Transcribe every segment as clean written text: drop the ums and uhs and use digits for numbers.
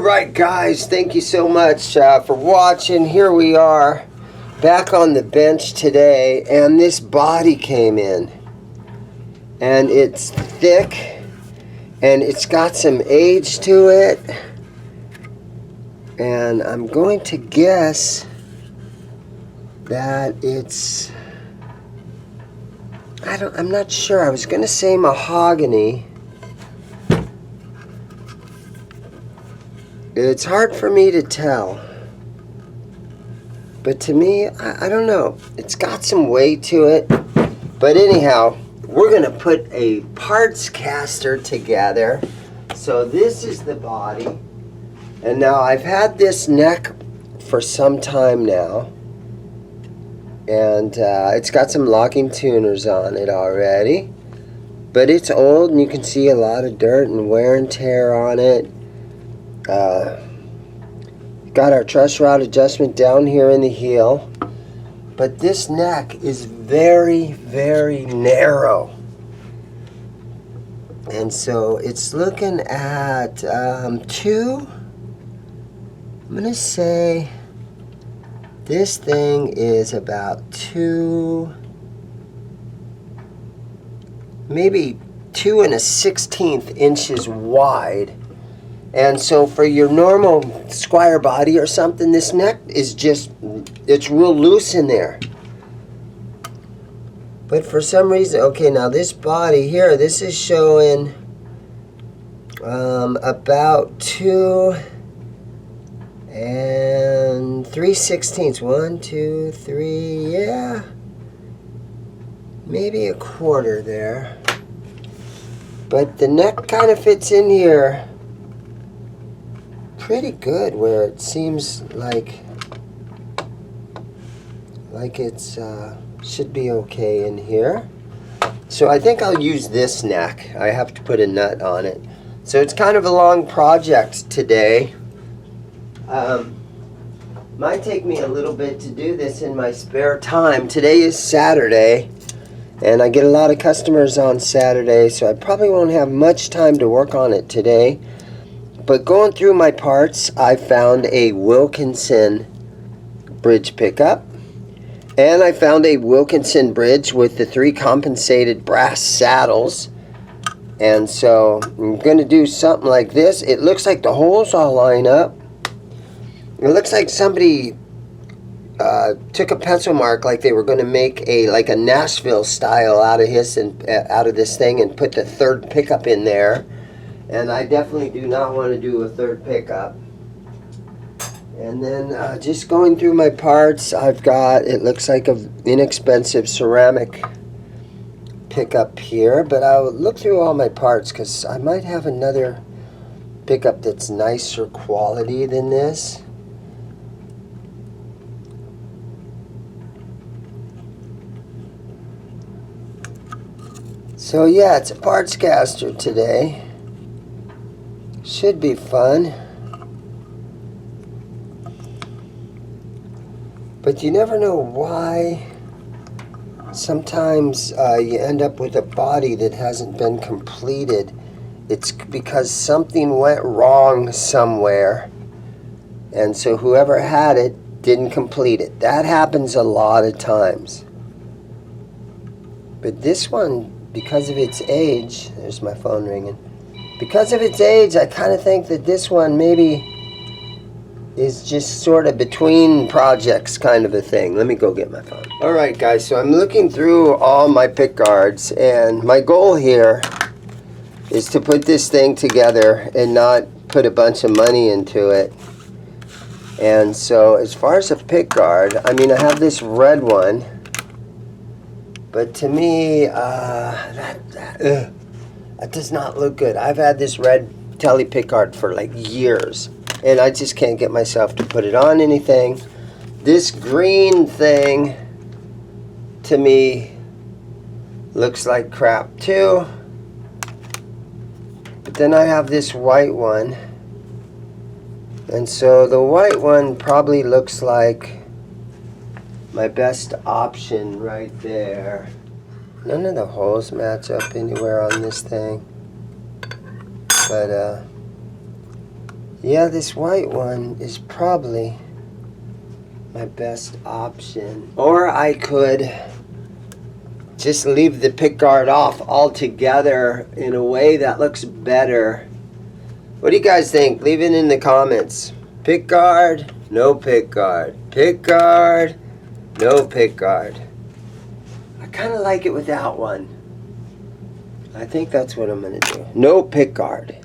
Alright guys, thank you so much for watching. Here we are back on the bench today, and this body came in, and it's thick and it's got some age to it, and I'm going to guess that it's, I'm not sure. I was going to say mahogany. It's hard for me to tell, but to me, I don't know. It's got some weight to it, but anyhow, we're gonna put a Partscaster together. So this is the body, and now I've had this neck for some time now, and it's got some locking tuners on it already, but it's old, and you can see a lot of dirt and wear and tear on it. Got our truss rod adjustment down here in the heel, but this neck is very, very narrow, and so it's looking at I'm gonna say this thing is about maybe 2 1/16 inches wide. And so for your normal squire body or something, this neck is just, it's real loose in there. But for some reason, okay, now this body here, this is showing about 2 3/16. 1, 2, 3, yeah. Maybe a quarter there. But the neck kind of fits in here pretty good, where it seems like it's should be okay in here. So I think I'll use this neck. I have to put a nut on it. So it's kind of a long project today. Might take me a little bit to do this in my spare time. Today is Saturday, and I get a lot of customers on Saturday, so I probably won't have much time to work on it today. But going through my parts, I found a Wilkinson bridge pickup, and I found a Wilkinson bridge with the 3 compensated brass saddles. And so I'm going to do something like this. It looks like the holes all line up. It looks like somebody took a pencil mark, like they were going to make a Nashville style out of this thing, and put the 3rd pickup in there. And I definitely do not want to do a 3rd pickup. And then just going through my parts, I've got, it looks like an inexpensive ceramic pickup here, but I'll look through all my parts because I might have another pickup that's nicer quality than this. So yeah, it's a Partscaster today. Should be fun. But you never know why sometimes you end up with a body that hasn't been completed. It's because something went wrong somewhere, and so whoever had it didn't complete it. That happens a lot of times. But this one, because of its age, there's my phone ringing. Because of its age, I kind of think that this one maybe is just sort of between projects kind of a thing. Let me go get my phone. Alright guys, so I'm looking through all my pickguards, and my goal here is to put this thing together and not put a bunch of money into it. And so as far as a pickguard, I mean, I have this red one, but to me, that does not look good. I've had this red tele pickguard for like years, and I just can't get myself to put it on anything. This green thing, to me, looks like crap too. But then I have this white one, and so the white one probably looks like my best option right there. None of the holes match up anywhere on this thing, but Yeah, this white one is probably my best option. Or I could just leave the pickguard off altogether in a way that looks better. What do you guys think? Leave it in the comments. Pickguard, no pickguard. Pickguard, no pickguard. I kind of like it without one. I think that's what I'm going to do. No pickguard.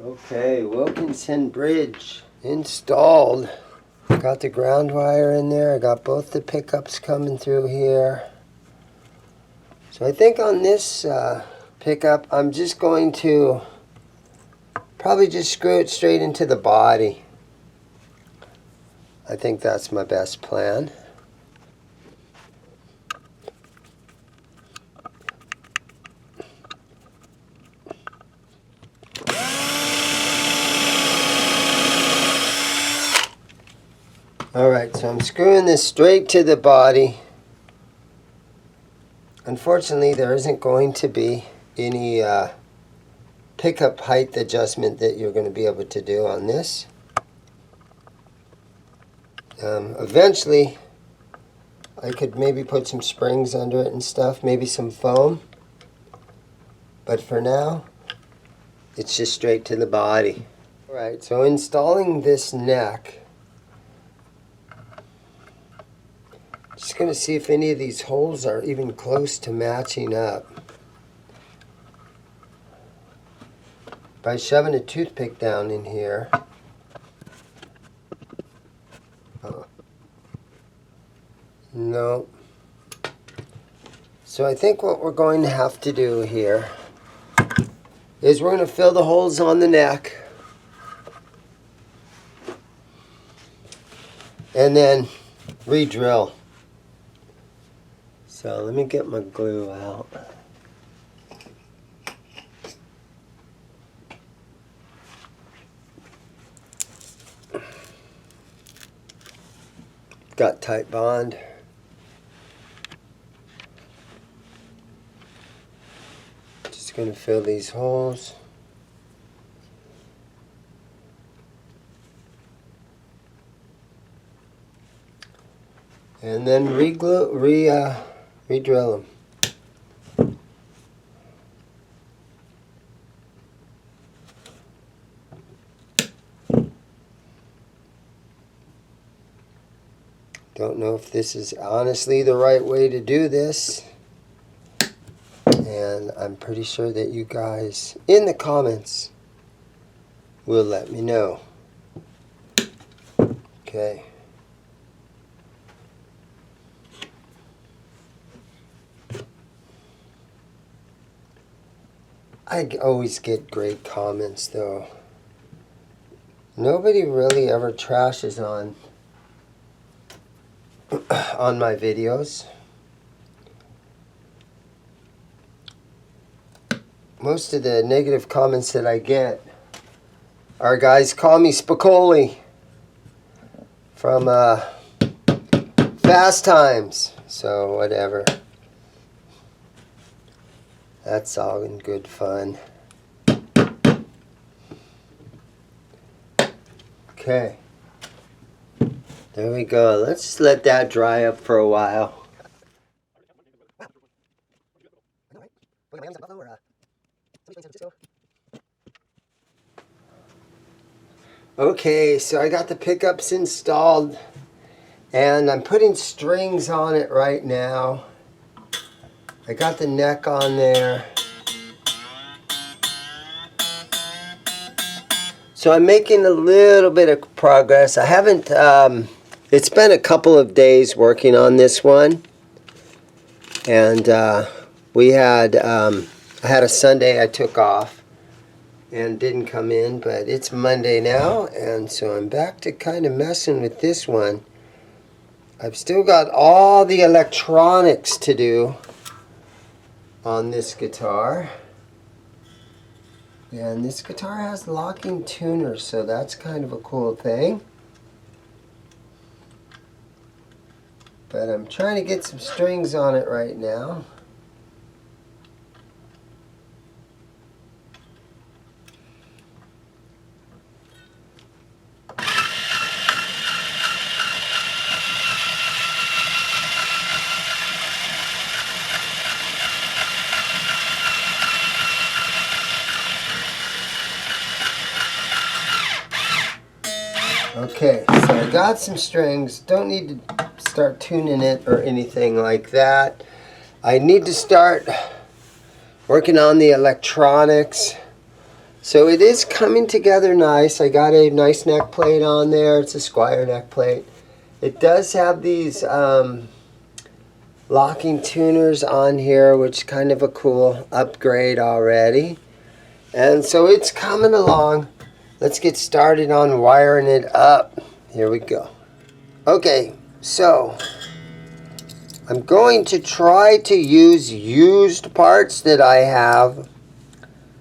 Okay, Wilkinson bridge installed. Got the ground wire in there. I got both the pickups coming through here. So I think on this pickup, I'm just going to probably just screw it straight into the body. I think that's my best plan. Alright, so I'm screwing this straight to the body. Unfortunately, there isn't going to be any pickup height adjustment that you're going to be able to do on this. Eventually, I could maybe put some springs under it and stuff, maybe some foam. But for now, it's just straight to the body. Alright, so installing this neck, just going to see if any of these holes are even close to matching up. By shoving a toothpick down in here. No. So I think what we're going to have to do here is we're going to fill the holes on the neck. And then re-drill. So let me get my glue out. Got tight bond. Just going to fill these holes. And then re-drill them. Don't know if this is honestly the right way to do this. And I'm pretty sure that you guys in the comments will let me know. Okay. I always get great comments though. Nobody really ever trashes on my videos. Most of the negative comments that I get are guys call me Spicoli from Fast Times. So whatever. That's all in good fun. Okay. There we go. Let's just let that dry up for a while. Okay, so I got the pickups installed and I'm putting strings on it right now. I got the neck on there. So I'm making a little bit of progress. I haven't, it's been a couple of days working on this one. And I had a Sunday I took off and didn't come in, but it's Monday now, and so I'm back to kind of messing with this one. I've still got all the electronics to do on this guitar. And this guitar has locking tuners, so that's kind of a cool thing. But I'm trying to get some strings on it right now. Okay, so I got some strings. Don't need to start tuning it or anything like that. I need to start working on the electronics. So it is coming together nice. I got a nice neck plate on there. It's a Squire neck plate. It does have these locking tuners on here, which is kind of a cool upgrade already. And so it's coming along. Let's get started on wiring it up. Here we go. Okay, so I'm going to try to use used parts that I have.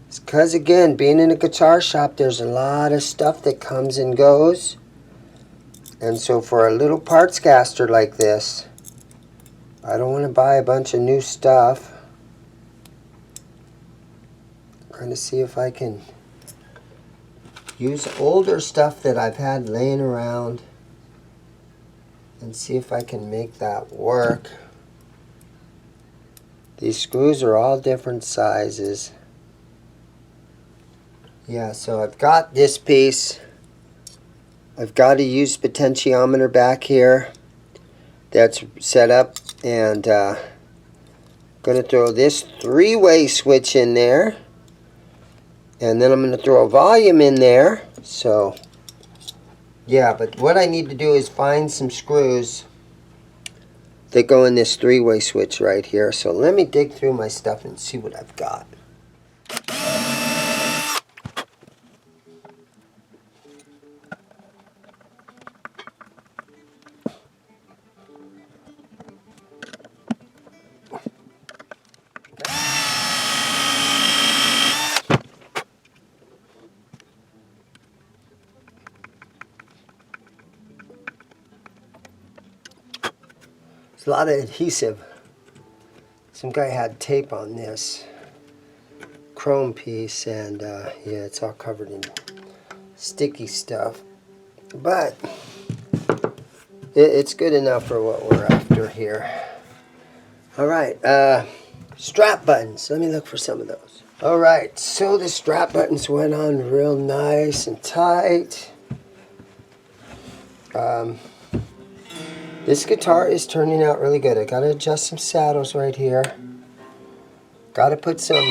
Because again, being in a guitar shop, there's a lot of stuff that comes and goes. And so for a little Partscaster like this, I don't want to buy a bunch of new stuff. I'm going to see if I can use older stuff that I've had laying around and see if I can make that work. These screws are all different sizes. Yeah, so I've got this piece. I've got a used potentiometer back here that's set up, and I'm going to throw this three-way switch in there. And then I'm going to throw a volume in there. So, yeah, but what I need to do is find some screws that go in this three-way switch right here. So let me dig through my stuff and see what I've got. There's a lot of adhesive. Some guy had tape on this chrome piece, and yeah, it's all covered in sticky stuff. But it's good enough for what we're after here. All right, strap buttons. Let me look for some of those. All right, so the strap buttons went on real nice and tight. This guitar is turning out really good. I gotta adjust some saddles right here. Gotta put some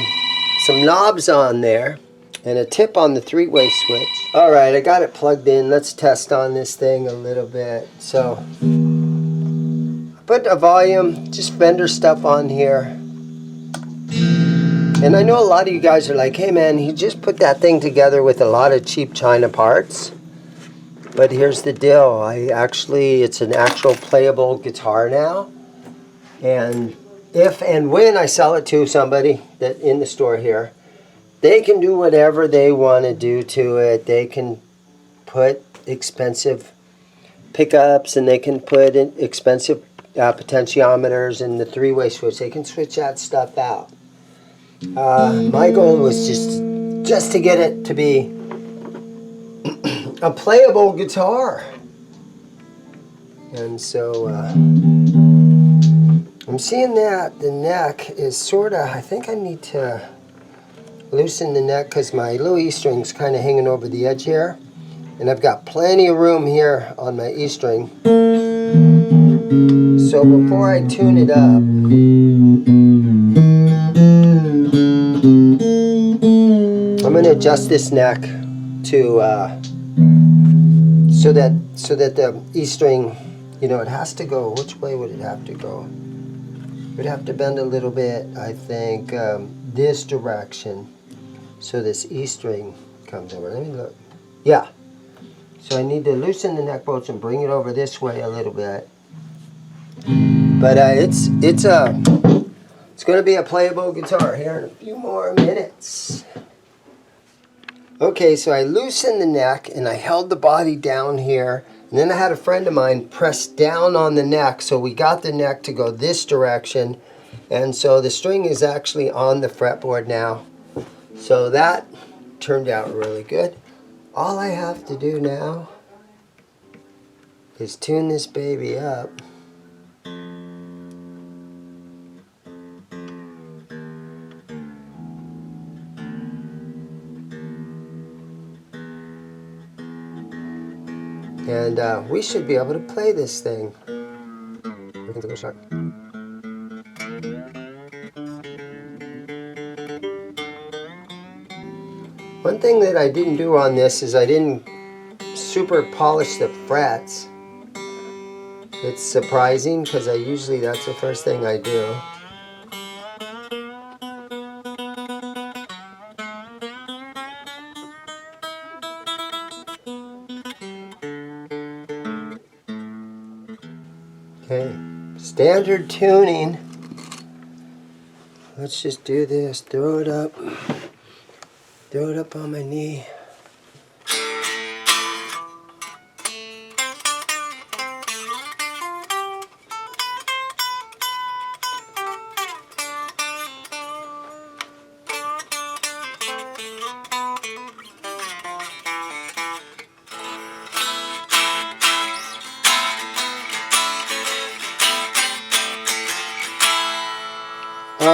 knobs on there and a tip on the three-way switch. All right, I got it plugged in. Let's test on this thing a little bit. So, I put a volume, just Fender stuff on here. And I know a lot of you guys are like, hey man, he just put that thing together with a lot of cheap China parts. But here's the deal. It's an actual playable guitar now. And if and when I sell it to somebody that in the store here, they can do whatever they want to do to it. They can put expensive pickups, and they can put in expensive potentiometers and the three-way switch. They can switch that stuff out. My goal was just to get it to be a playable guitar. And so I'm seeing that the neck is sort of, I think I need to loosen the neck because my little E string's kind of hanging over the edge here. And I've got plenty of room here on my E string. So before I tune it up, I'm going to adjust this neck to so that the E string, you know, it has to go. Which way would it have to go? It would have to bend a little bit, I think, this direction, so this E string comes over. Let me look. Yeah. So I need to loosen the neck bolts and bring it over this way a little bit. But it's going to be a playable guitar here in a few more minutes. Okay, so I loosened the neck and I held the body down here, and then I had a friend of mine press down on the neck, so we got the neck to go this direction, and so the string is actually on the fretboard now. So that turned out really good. All I have to do now is tune this baby up. And we should be able to play this thing. Everything's a little sharp. One thing that I didn't do on this is I didn't super polish the frets. It's surprising because that's the first thing I do. Okay, standard tuning. Let's just do this. Throw it up on my knee.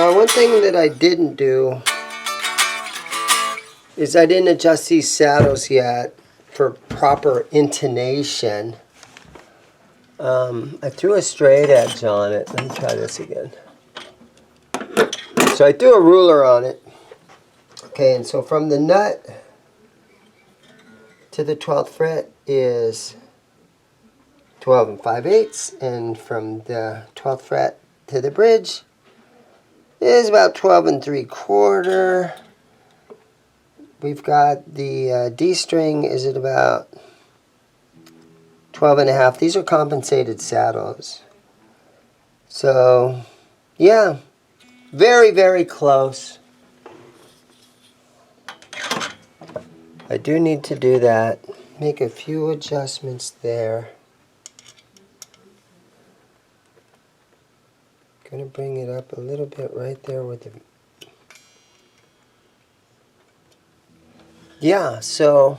One thing that I didn't do is I didn't adjust these saddles yet for proper intonation. I threw a straight edge on it. Let me try this again. So I threw a ruler on it. Okay, and so from the nut to the 12th fret is 12 5/8, and from the 12th fret to the bridge is about 12 3/4. We've got the D string is at about 12 1/2. These are compensated saddles. So, yeah, very, very close. I do need to do that. Make a few adjustments there. Gonna bring it up a little bit right there with the... Yeah, so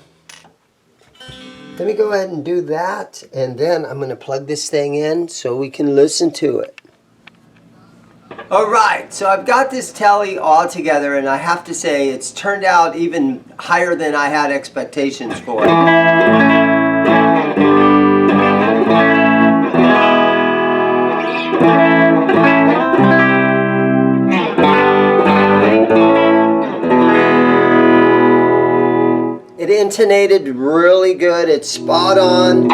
let me go ahead and do that, and then I'm gonna plug this thing in so we can listen to it. Alright, so I've got this telly all together, and I have to say it's turned out even higher than I had expectations for. It intonated really good. It's spot on.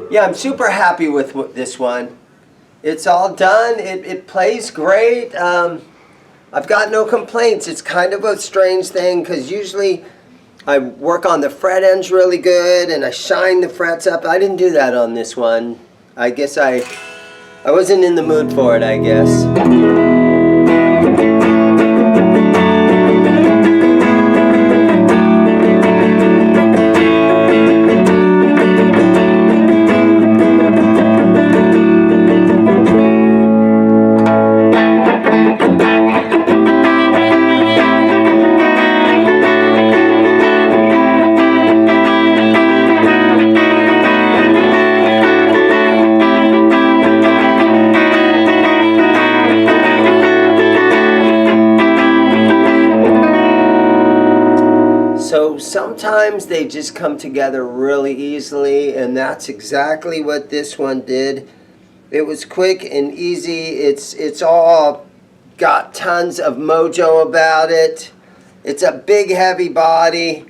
Yeah, I'm super happy with this one. It's all done. It plays great. I've got no complaints. It's kind of a strange thing because usually I work on the fret ends really good and I shine the frets up. I didn't do that on this one. I guess I wasn't in the mood for it, I guess. sometimes they just come together really easily, and that's exactly what this one did. It was quick and easy. It's all got tons of mojo about it. It's a big, heavy body.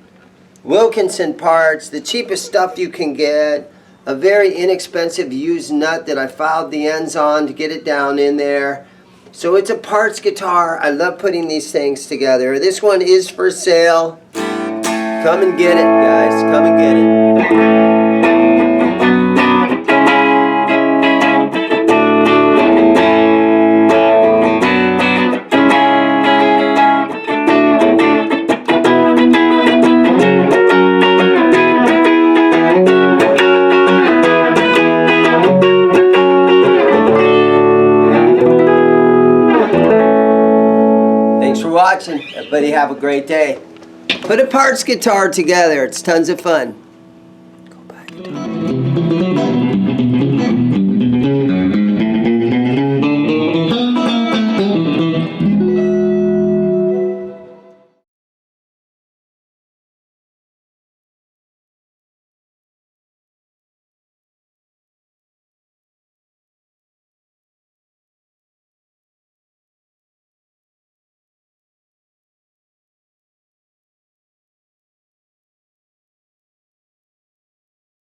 Wilkinson parts, the cheapest stuff you can get. A very inexpensive used nut that I filed the ends on to get it down in there. So it's a parts guitar. I love putting these things together. This one is for sale. Come and get it, guys. Come and get it. Thanks for watching. Everybody have a great day. Put a parts guitar together. It's tons of fun.